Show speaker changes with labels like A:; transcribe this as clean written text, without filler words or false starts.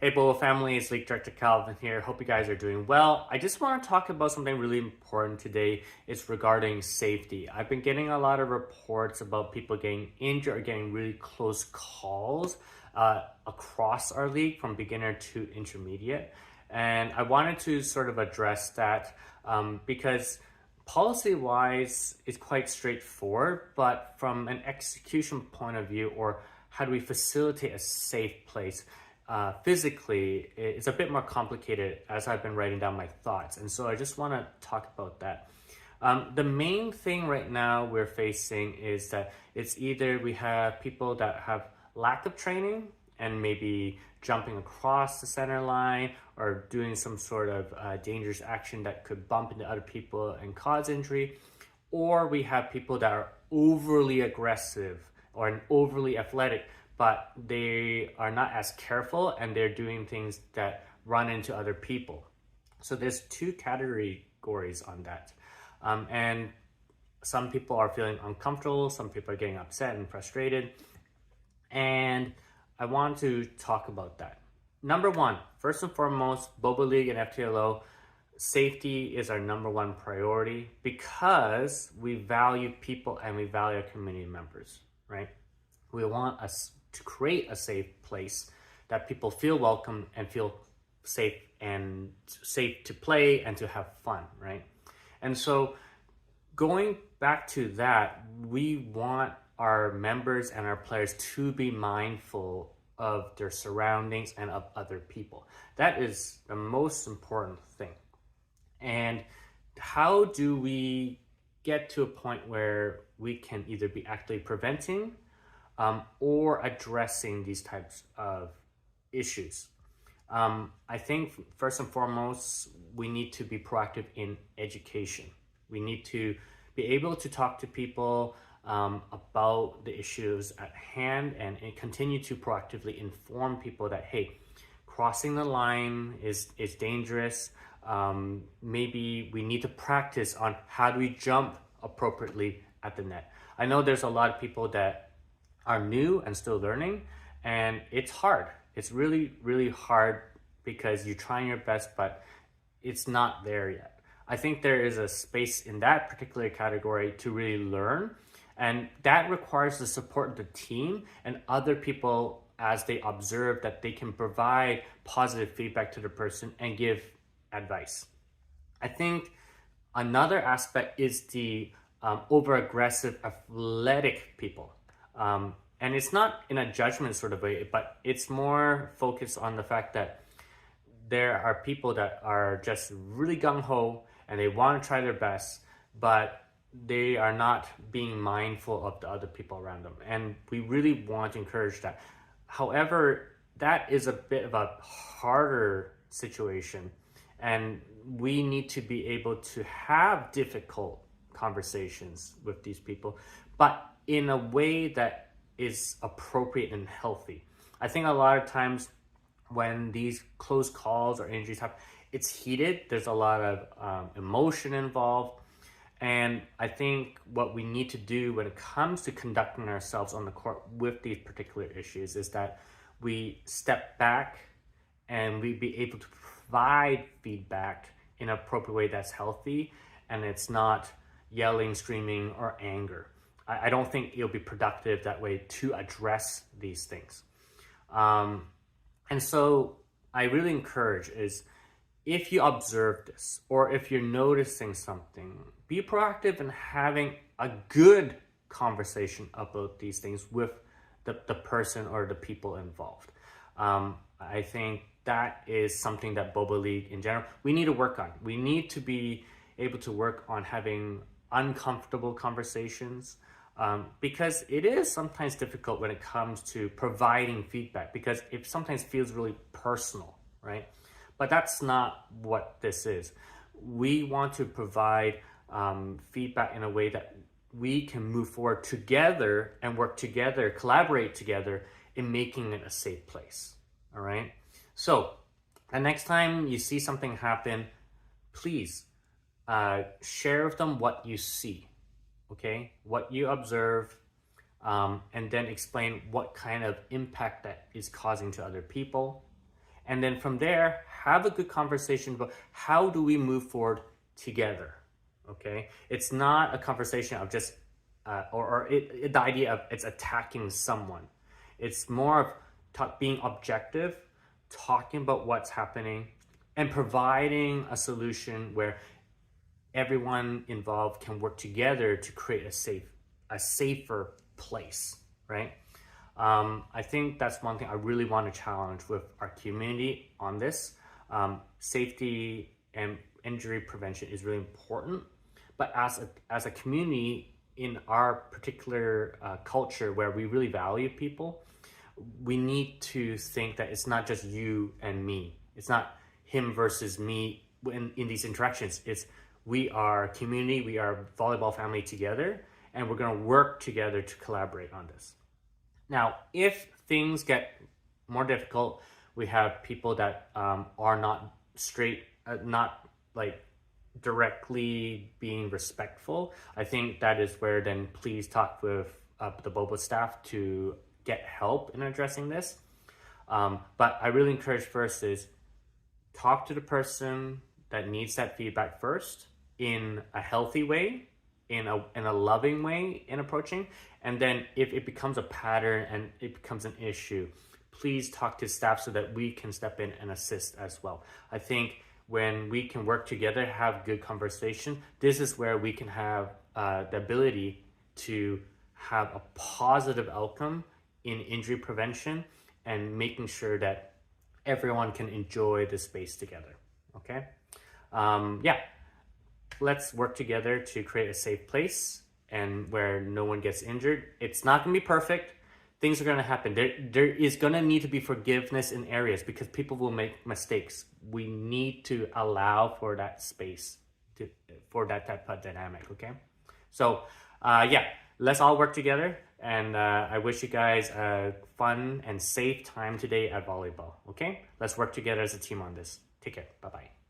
A: Hey Boba Family, it's League Director Kalvin here. Hope you guys are doing well. I just want to talk about something really important today. It's regarding safety. I've been getting a lot of reports about people getting injured or getting really close calls across our league from beginner to intermediate. And I wanted to sort of address that because policy-wise, it's quite straightforward, but from an execution point of view, or how do we facilitate a safe place, physically, it's a bit more complicated as I've been writing down my thoughts. And so I just want to talk about that. The main thing right now we're facing is that it's either we have people that have lack of training and maybe jumping across the center line or doing some sort of dangerous action that could bump into other people and cause injury, or we have people that are overly aggressive or overly athletic, but they are not as careful and they're doing things that run into other people. So there's two categories on that. And some people are feeling uncomfortable, some people are getting upset and frustrated. And I want to talk about that. Number one, first and foremost, Boba League and FTLO, safety is our number one priority because we value people and we value our community members, right? We want us to create a safe place that people feel welcome and feel safe to play and to have fun, right? And so going back to that, we want our members and our players to be mindful of their surroundings and of other people. That is the most important thing. And how do we get to a point where we can either be actively preventing or addressing these types of issues? I think first and foremost, we need to be proactive in education. We need to be able to talk to people about the issues at hand and continue to proactively inform people that, hey, crossing the line is dangerous. Maybe we need to practice on how do we jump appropriately at the net. I know there's a lot of people that are new and still learning, and it's hard. It's really, really hard because you're trying your best, but it's not there yet. I think there is a space in that particular category to really learn, and that requires the support of the team and other people as they observe that they can provide positive feedback to the person and give advice. I think another aspect is the over-aggressive athletic people. And it's not in a judgment sort of way, but it's more focused on the fact that there are people that are just really gung-ho and they want to try their best, but they are not being mindful of the other people around them. And we really want to encourage that. However, that is a bit of a harder situation, and we need to be able to have difficult conversations with these people, but in a way that is appropriate and healthy. I think a lot of times when these close calls or injuries happen, it's heated. There's a lot of emotion involved. And I think what we need to do when it comes to conducting ourselves on the court with these particular issues is that we step back and we be able to provide feedback in an appropriate way that's healthy, and it's not yelling, screaming, or anger. I don't think it'll be productive that way to address these things. And so I really encourage is, if you observe this or if you're noticing something, be proactive in having a good conversation about these things with the person or the people involved. I think that is something that Boba League in general, we need to work on. We need to be able to work on having uncomfortable conversations, because it is sometimes difficult when it comes to providing feedback, because it sometimes feels really personal, right? But that's not what this is. We want to provide feedback in a way that we can move forward together and work together, collaborate together in making it a safe place, all right? So the next time you see something happen, please share with them what you see, okay? What you observe, and then explain what kind of impact that is causing to other people. And then from there, have a good conversation about how do we move forward together, okay? It's not a conversation of just, the idea of it's attacking someone. It's more of being objective, talking about what's happening, and providing a solution where everyone involved can work together to create a safer place, right? I think that's one thing I really want to challenge with our community on this. Safety and injury prevention is really important, but as a community in our particular culture where we really value people, we need to think that it's not just you and me. It's not him versus me in these interactions. It's we are community, we are volleyball family together, and we're going to work together to collaborate on this. Now, if things get more difficult, we have people that are not not like directly being respectful. I think that is where then please talk with the Boba staff to get help in addressing this. But I really encourage first is talk to the person that needs that feedback first in a healthy way, in a loving way in approaching. And then if it becomes a pattern and it becomes an issue, please talk to staff so that we can step in and assist as well. I think when we can work together, have good conversation, this is where we can have the ability to have a positive outcome in injury prevention and making sure that everyone can enjoy the space together, okay? Yeah, let's work together to create a safe place and where no one gets injured. It's not gonna be perfect. Things are gonna happen. There is gonna need to be forgiveness in areas because people will make mistakes. We need to allow for that space, for that type of dynamic, okay? So, yeah, let's all work together. And I wish you guys a fun and safe time today at volleyball, okay? Let's work together as a team on this. Take care. Bye-bye.